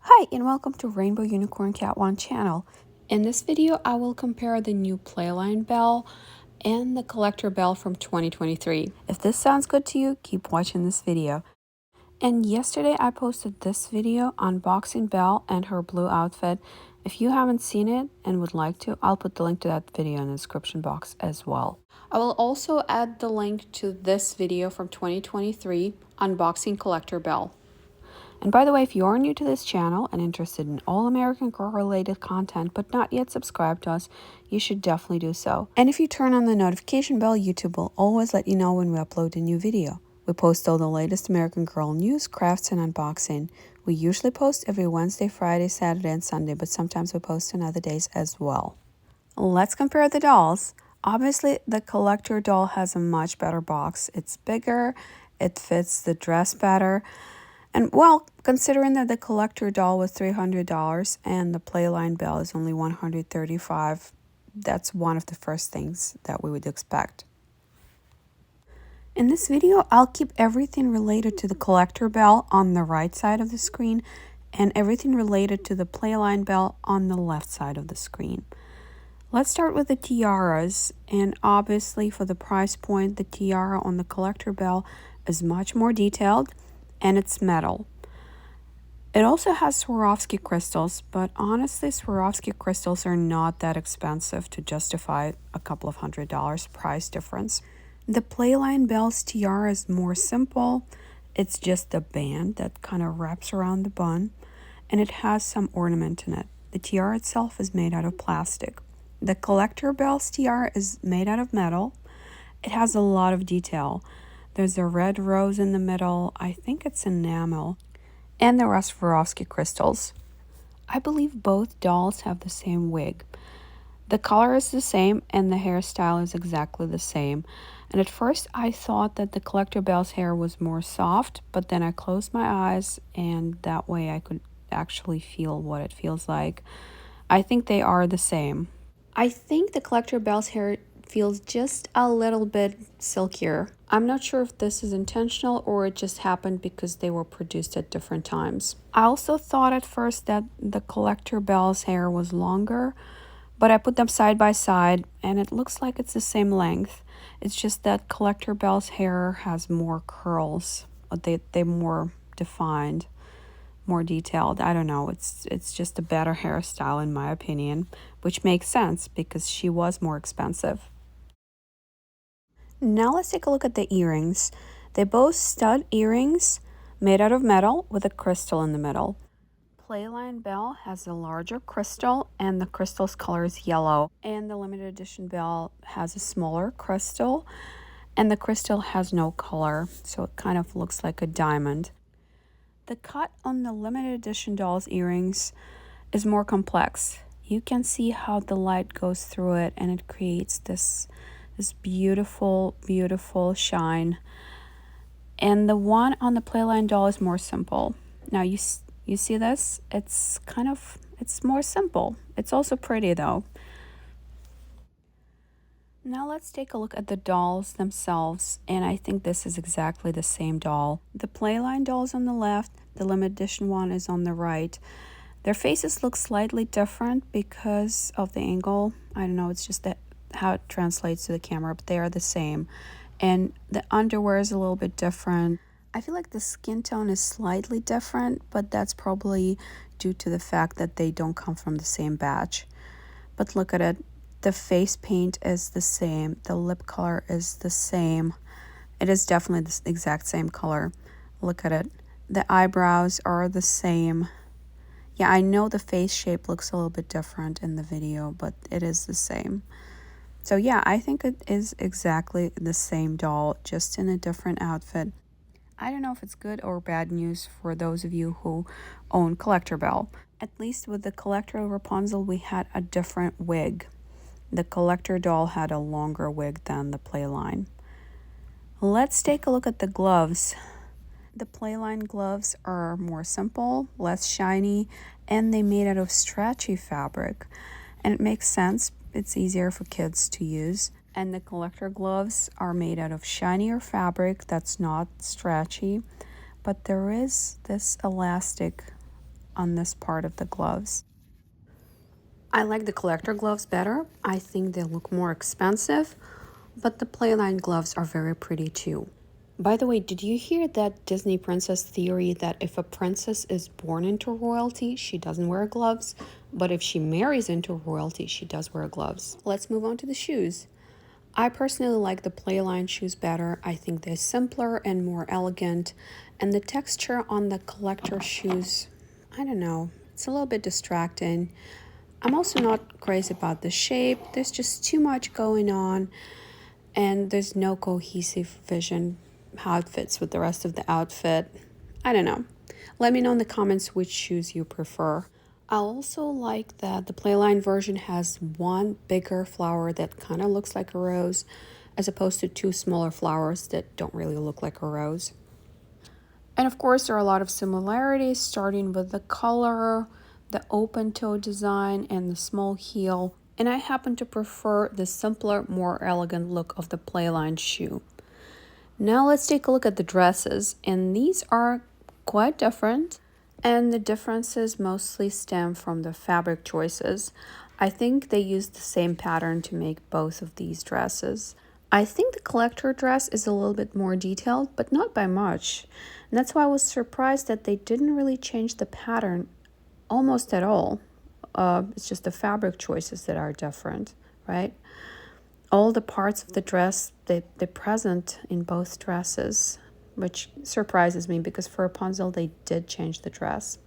Hi and welcome to Rainbow Unicorn Cat 1 channel. In this video I will compare the new Playline Belle and the collector Belle from 2023. If this sounds good to you, keep watching this video. And yesterday I posted this video unboxing Belle and her blue outfit. If you haven't seen it and would like to, I'll put the link to that video in the description box as well. I will also add the link to this video from 2023 unboxing collector Belle. And by the way, if you are new to this channel and interested in all American Girl related content but not yet subscribed to us, you should definitely do so. And if you turn on the notification bell, YouTube will always let you know when we upload a new video. We post all the latest American Girl news, crafts, and unboxing. We usually post every Wednesday, Friday, Saturday, and Sunday, but sometimes we post on other days as well. Let's compare the dolls. Obviously, the collector doll has a much better box. It's bigger, it fits the dress better. And well, considering that the collector doll was $300 and the Playline Belle is only $135, that's one of the first things that we would expect. In this video, I'll keep everything related to the collector Belle on the right side of the screen and everything related to the Playline Belle on the left side of the screen. Let's start with the tiaras, and obviously for the price point, the tiara on the collector Belle is much more detailed and it's metal. It also has Swarovski crystals, but honestly Swarovski crystals are not that expensive to justify a couple of $100 price difference. The Playline Belle's tiara is more simple. It's just a band that kind of wraps around the bun, and it has some ornament in it. The tiara itself is made out of plastic. The collector Belle's tiara is made out of metal. It has a lot of detail. There's a red rose in the middle, I think it's enamel, and there are Swarovski crystals. I believe both dolls have the same wig. The color is the same and the hairstyle is exactly the same. And at first I thought that the collector Belle's hair was more soft, but then I closed my eyes and that way I could actually feel what it feels like. I think they are the same. I think the collector Belle's hair feels just a little bit silkier. I'm not sure if this is intentional or it just happened because they were produced at different times. I also thought at first that the collector Belle's hair was longer, but I put them side by side and it looks like it's the same length. It's just that collector Belle's hair has more curls. They're more defined, more detailed. I don't know. It's just a better hairstyle in my opinion, which makes sense because she was more expensive. Now let's take a look at the earrings. They're both stud earrings made out of metal with a crystal in the middle. Playline Belle has a larger crystal and the crystal's color is yellow. And the limited edition Belle has a smaller crystal and the crystal has no color, so it kind of looks like a diamond. The cut on the limited edition doll's earrings is more complex. You can see how the light goes through it and it creates this beautiful shine. And the one on the Playline doll is more simple. Now you see this? It's more simple. It's also pretty though. Now let's take a look at the dolls themselves, and I think this is exactly the same doll. The Playline doll is on the left, the limited edition one is on the right. Their faces look slightly different because of the angle. I don't know, it's just that how it translates to the camera, but they are the same. And the underwear is a little bit different. I feel like the skin tone is slightly different, but that's probably due to the fact that they don't come from the same batch. But look at it. The face paint is the same. The lip color is the same. It is definitely the exact same color. Look at it. The eyebrows are the same. Yeah, I know the face shape looks a little bit different in the video, but it is the same. So yeah, I think it is exactly the same doll, just in a different outfit. I don't know if it's good or bad news for those of you who own collector Belle. At least with the collector Rapunzel, we had a different wig. The collector doll had a longer wig than the Playline. Let's take a look at the gloves. The Playline gloves are more simple, less shiny, and they made out of stretchy fabric. And it makes sense. It's easier for kids to use. And the collector gloves are made out of shinier fabric that's not stretchy, but there is this elastic on this part of the gloves. I like the collector gloves better. I think they look more expensive, but the playline gloves are very pretty too. By the way, did you hear that Disney princess theory that if a princess is born into royalty, she doesn't wear gloves, but if she marries into royalty, she does wear gloves? Let's move on to the shoes. I personally like the playline shoes better. I think they're simpler and more elegant, and the texture on the collector shoes, I don't know, it's a little bit distracting. I'm also not crazy about the shape. There's just too much going on, and there's no cohesive vision how it fits with the rest of the outfit. I don't know. Let me know in the comments which shoes you prefer. I also like that the playline version has one bigger flower that kind of looks like a rose, as opposed to two smaller flowers that don't really look like a rose. And of course, there are a lot of similarities, starting with the color, the open toe design, and the small heel. And I happen to prefer the simpler, more elegant look of the playline shoe. Now let's take a look at the dresses, and these are quite different, and the differences mostly stem from the fabric choices. I think they used the same pattern to make both of these dresses. I think the collector dress is a little bit more detailed, but not by much. And that's why I was surprised that they didn't really change the pattern almost at all. It's just the fabric choices that are different, right? All the parts of the dress, they're present in both dresses, which surprises me because for Rapunzel, they did change the dress.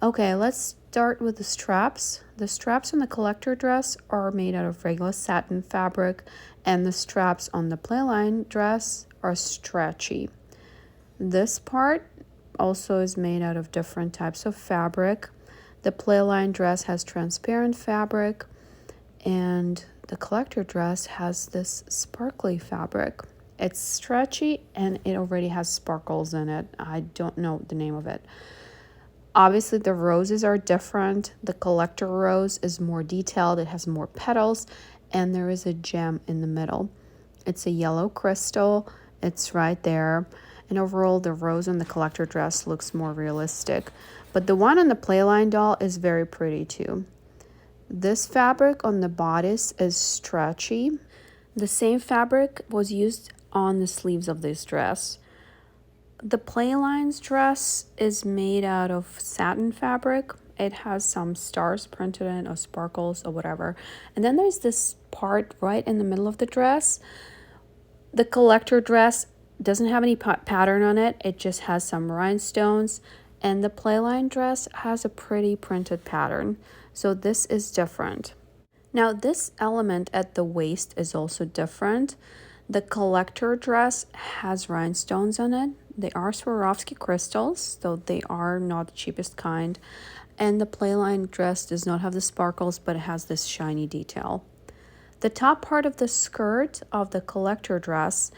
Okay, let's start with the straps. The straps on the collector dress are made out of regular satin fabric, and the straps on the playline dress are stretchy. This part also is made out of different types of fabric. The playline dress has transparent fabric, and the collector dress has this sparkly fabric. It's stretchy and it already has sparkles in it. I don't know the name of it. Obviously, the roses are different. The collector rose is more detailed. It has more petals, and there is a gem in the middle. It's a yellow crystal. It's right there. And overall, the rose on the collector dress looks more realistic. But the one on the playline doll is very pretty too. This fabric on the bodice is stretchy. The same fabric was used on the sleeves of this dress. The playline's dress is made out of satin fabric. It has some stars printed in it or sparkles or whatever. And then there's this part right in the middle of the dress. The collector dress doesn't have any pattern on it. It just has some rhinestones. And the playline dress has a pretty printed pattern. So this is different. Now this element at the waist is also different. The collector dress has rhinestones on it. They are Swarovski crystals, so they are not the cheapest kind. And the playline dress does not have the sparkles, but it has this shiny detail. The top part of the skirt of the collector dress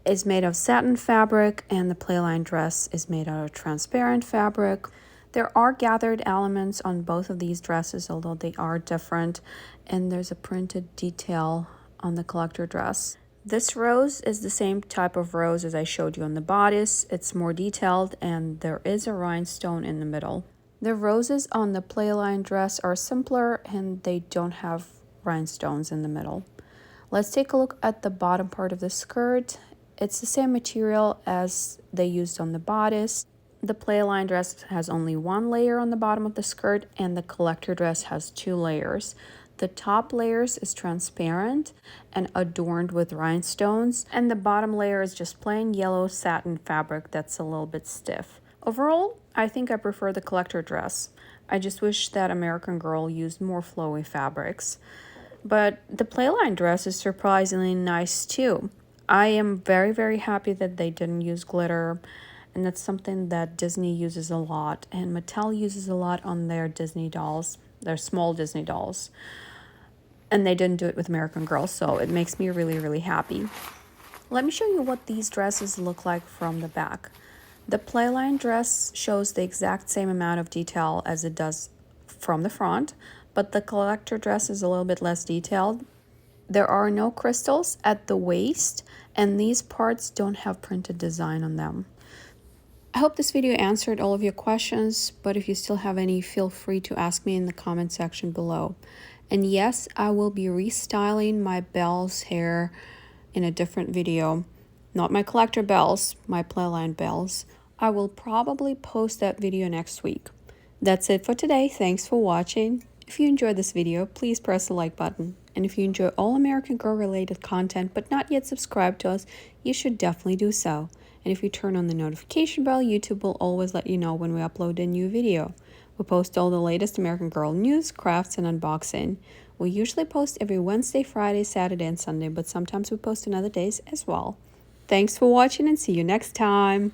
is made of satin fabric, and the playline dress is made out of transparent fabric. There are gathered elements on both of these dresses, although they are different, and there's a printed detail on the collector dress. This rose is the same type of rose as I showed you on the bodice. It's more detailed, and there is a rhinestone in the middle. The roses on the playline dress are simpler, and they don't have rhinestones in the middle. Let's take a look at the bottom part of the skirt. It's the same material as they used on the bodice. The playline dress has only one layer on the bottom of the skirt, and the collector dress has two layers. The top layers is transparent and adorned with rhinestones, and the bottom layer is just plain yellow satin fabric that's a little bit stiff. Overall, I think I prefer the collector dress. I just wish that American Girl used more flowy fabrics. But the playline dress is surprisingly nice too. I am very, very happy that they didn't use glitter, and that's something that Disney uses a lot, and Mattel uses a lot on their Disney dolls, their small Disney dolls. And they didn't do it with American Girl, so it makes me really, really happy. Let me show you what these dresses look like from the back. The playline dress shows the exact same amount of detail as it does from the front, but the collector dress is a little bit less detailed. There are no crystals at the waist, and these parts don't have printed design on them. I hope this video answered all of your questions, but if you still have any, feel free to ask me in the comment section below. And yes, I will be restyling my Belle's hair in a different video. Not my collector Belle's, my playline Belle's. I will probably post that video next week. That's it for today. Thanks for watching. If you enjoyed this video, please press the like button. And if you enjoy all American Girl related content but not yet subscribed to us, you should definitely do so. And if you turn on the notification bell, YouTube will always let you know when we upload a new video. We post all the latest American Girl news, crafts, and unboxing. We usually post every Wednesday, Friday, Saturday, and Sunday, but sometimes we post on other days as well. Thanks for watching and see you next time.